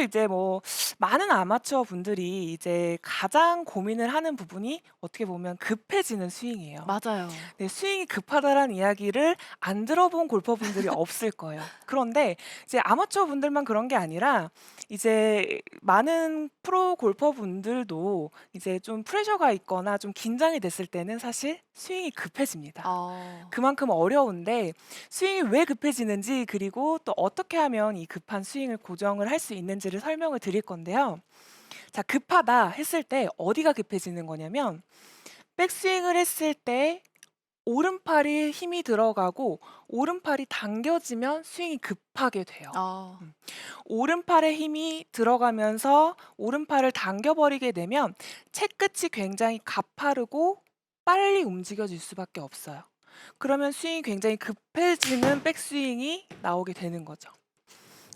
이제 뭐 많은 아마추어 분들이 이제 가장 고민을 하는 부분이 어떻게 보면 급해지는 스윙이에요. 맞아요. 네, 스윙이 급하다라는 이야기를 안 들어본 골퍼분들이 없을 거예요. 그런데 이제 아마추어 분들만 그런 게 아니라 이제 많은 프로 골퍼분들도 이제 좀 프레셔가 있거나 좀 긴장이 됐을 때는 사실 스윙이 급해집니다. 어. 그만큼 어려운데 스윙이 왜 급해지는지 그리고 또 어떻게 하면 이 급한 스윙을 고정을 할 수 있는지를 설명을 드릴 건데요. 자, 급하다 했을 때 어디가 급해지는 거냐면 백스윙을 했을 때 오른팔이 힘이 들어가고 오른팔이 당겨지면 스윙이 급하게 돼요. 어. 음. 오른팔에 힘이 들어가면서 오른팔을 당겨버리게 되면 채끝이 굉장히 가파르고 빨리 움직여질 수밖에 없어요. 그러면 스윙이 굉장히 급해지는 백스윙이 나오게 되는 거죠.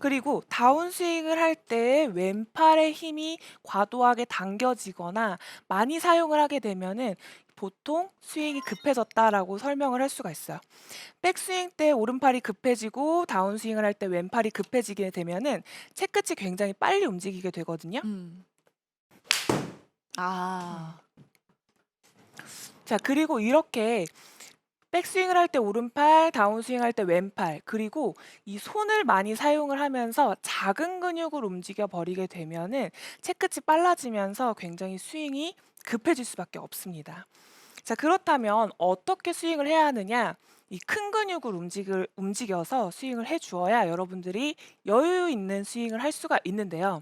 그리고 다운스윙을 할 때 왼팔의 힘이 과도하게 당겨지거나 많이 사용을 하게 되면은 보통 스윙이 급해졌다라고 설명을 할 수가 있어요. 백스윙 때 오른팔이 급해지고 다운스윙을 할 때 왼팔이 급해지게 되면은 채끝이 굉장히 빨리 움직이게 되거든요. 음. 음. 아. 자, 그리고 이렇게 백스윙을 할 때 오른팔, 다운스윙 할 때 왼팔, 그리고 이 손을 많이 사용을 하면서 작은 근육을 움직여 버리게 되면은 채끝이 빨라지면서 굉장히 스윙이 급해질 수밖에 없습니다. 자, 그렇다면 어떻게 스윙을 해야 하느냐? 이 큰 근육을 움직여서 스윙을 해 주어야 여러분들이 여유 있는 스윙을 할 수가 있는데요.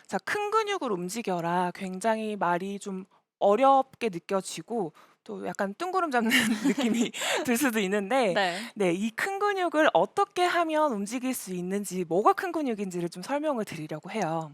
자, 큰 근육을 움직여라. 굉장히 말이 좀 어렵게 느껴지고 또 약간 뜬구름 잡는 느낌이 들 수도 있는데 네. 네, 이 큰 근육을 어떻게 하면 움직일 수 있는지, 뭐가 큰 근육인지를 좀 설명을 드리려고 해요.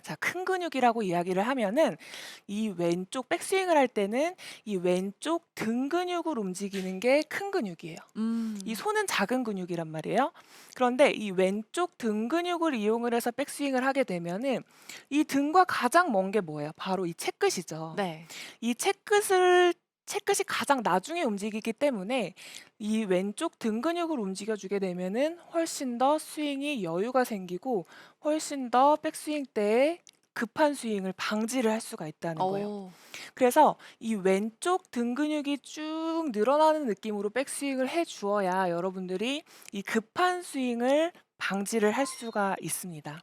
자, 큰 근육이라고 이야기를 하면은 이 왼쪽 백스윙을 할 때는 이 왼쪽 등 근육을 움직이는 게 큰 근육이에요. 이 음. 손은 작은 근육이란 말이에요. 그런데 이 왼쪽 등 근육을 이용을 해서 백스윙을 하게 되면은 이 등과 가장 먼 게 뭐예요? 바로 이 채끝이죠. 네. 이 채끝이 가장 나중에 움직이기 때문에 이 왼쪽 등 근육을 움직여 주게 되면은 훨씬 더 스윙이 여유가 생기고 훨씬 더 백스윙 때에 급한 스윙을 방지를 할 수가 있다는 거예요. 어. 그래서 이 왼쪽 등 근육이 쭉 늘어나는 느낌으로 백스윙을 해 주어야 여러분들이 이 급한 스윙을 방지를 할 수가 있습니다.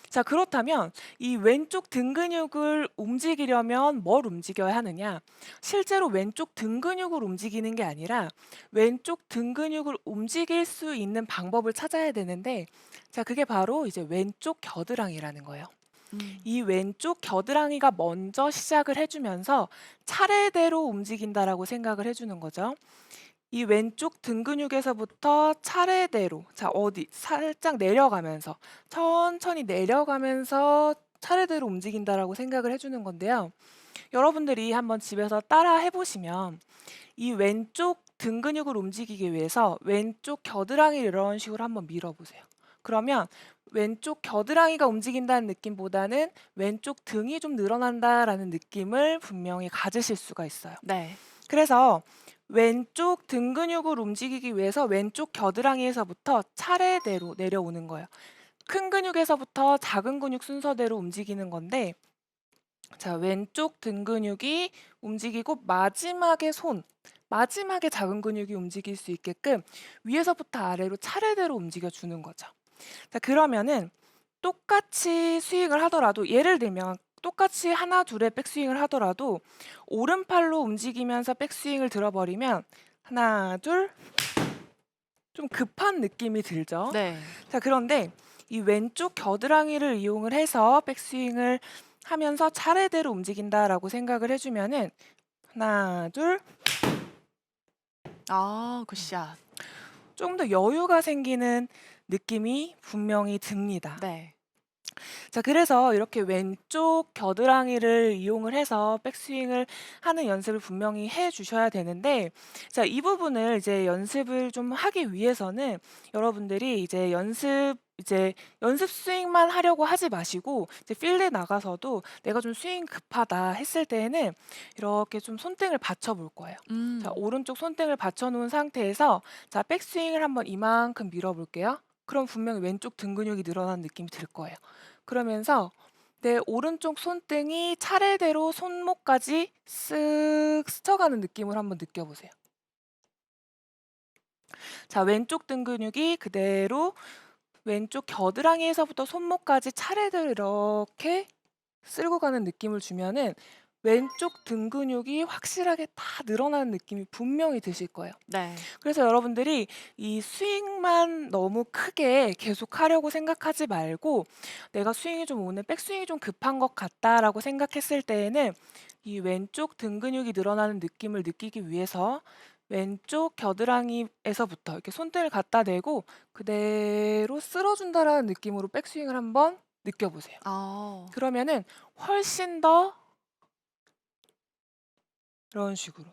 자, 그렇다면 이 왼쪽 등 근육을 움직이려면 뭘 움직여야 하느냐? 실제로 왼쪽 등 근육을 움직이는 게 아니라 왼쪽 등 근육을 움직일 수 있는 방법을 찾아야 되는데, 자, 그게 바로 이제 왼쪽 겨드랑이라는 거예요. 음. 이 왼쪽 겨드랑이가 먼저 시작을 해 주면서 차례대로 움직인다라고 생각을 해 주는 거죠. 이 왼쪽 등 근육에서부터 차례대로, 자, 어디 살짝 내려가면서 천천히 내려가면서 차례대로 움직인다라고 생각을 해 주는 건데요. 여러분들이 한번 집에서 따라 해 보시면 이 왼쪽 등 근육을 움직이기 위해서 왼쪽 겨드랑이를 이런 식으로 한번 밀어 보세요. 그러면 왼쪽 겨드랑이가 움직인다는 느낌보다는 왼쪽 등이 좀 늘어난다라는 느낌을 분명히 가지실 수가 있어요. 네. 그래서 왼쪽 등 근육을 움직이기 위해서 왼쪽 겨드랑이에서부터 차례대로 내려오는 거예요. 큰 근육에서부터 작은 근육 순서대로 움직이는 건데, 자, 왼쪽 등 근육이 움직이고 마지막에 작은 근육이 움직일 수 있게끔 위에서부터 아래로 차례대로 움직여 주는 거죠. 자, 그러면은 똑같이 스윙을 하더라도, 예를 들면 똑같이 하나 둘의 백스윙을 하더라도 오른팔로 움직이면서 백스윙을 들어버리면 하나 둘, 좀 급한 느낌이 들죠. 네. 자, 그런데 이 왼쪽 겨드랑이를 이용을 해서 백스윙을 하면서 차례대로 움직인다라고 생각을 해 주면은 하나 둘, 아 굿샷. 좀 더 여유가 생기는 느낌이 분명히 듭니다. 네. 자, 그래서 이렇게 왼쪽 겨드랑이를 이용을 해서 백스윙을 하는 연습을 분명히 해 주셔야 되는데, 자, 이 부분을 이제 연습을 좀 하기 위해서는 여러분들이 이제 연습 스윙만 하려고 하지 마시고 이제 필드에 나가서도 내가 좀 스윙 급하다 했을 때에는 이렇게 좀 손등을 받쳐 볼 거예요. 자, 음. 오른쪽 손등을 받쳐 놓은 상태에서 자, 백스윙을 한번 이만큼 밀어 볼게요. 그럼 분명히 왼쪽 등 근육이 늘어나는 느낌이 들 거예요. 그러면서 내 오른쪽 손등이 차례대로 손목까지 쓱 스쳐가는 느낌을 한번 느껴보세요. 자, 왼쪽 등 근육이 그대로 왼쪽 겨드랑이에서부터 손목까지 차례대로 이렇게 쓸고 가는 느낌을 주면은 왼쪽 등 근육이 확실하게 다 늘어나는 느낌이 분명히 드실 거예요. 네. 그래서 여러분들이 이 스윙만 너무 크게 계속하려고 생각하지 말고 '내가 스윙이 좀 오늘 백스윙이 좀 급한 것 같다.'라고 생각했을 때에는 이 왼쪽 등 근육이 늘어나는 느낌을 느끼기 위해서 왼쪽 겨드랑이에서부터 이렇게 손등을 갖다 대고 그대로 쓸어 준다라는 느낌으로 백스윙을 한번 느껴 보세요. 아. 그러면은 훨씬 더 이런 식으로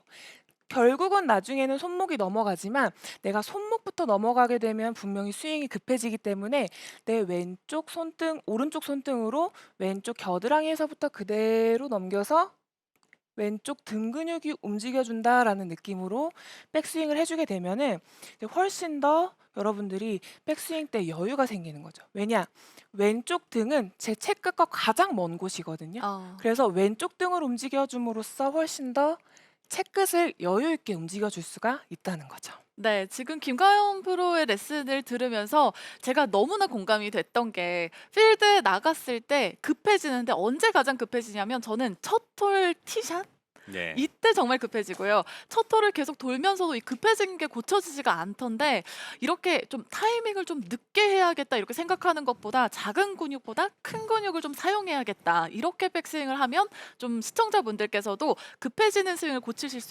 결국은 나중에는 손목이 넘어가지만 내가 손목부터 넘어가게 되면 분명히 스윙이 급해지기 때문에 내 왼쪽 손등, 오른쪽 손등으로 왼쪽 겨드랑이에서부터 그대로 넘겨서 왼쪽 등 근육이 움직여준다라는 느낌으로 백스윙을 해주게 되면은 이제 훨씬 더 여러분들이 백스윙 때 여유가 생기는 거죠. 왜냐? 왼쪽 등은 제 채끝과 가장 먼 곳이거든요. 아. 그래서 왼쪽 등을 움직여줌으로써 훨씬 더 채끝을 여유 있게 움직여줄 수가 있다는 거죠. 네. 지금 김가연 프로의 레슨을 들으면서 제가 너무나 공감이 됐던 게 필드에 나갔을 때 급해지는데 언제 가장 급해지냐면 저는 첫 홀 티샷 네. 이때 정말 급해지고요. 첫 홀을 계속 돌면서도 이 급해진 게 고쳐지지가 않던데 이렇게 좀 '타이밍을 좀 늦게 해야겠다.' 이렇게 생각하는 것보다 '작은 근육보다 큰 근육을 좀 사용해야겠다.' 이렇게 백스윙을 하면 좀 시청자분들께서도 급해지는 스윙을 고치실 수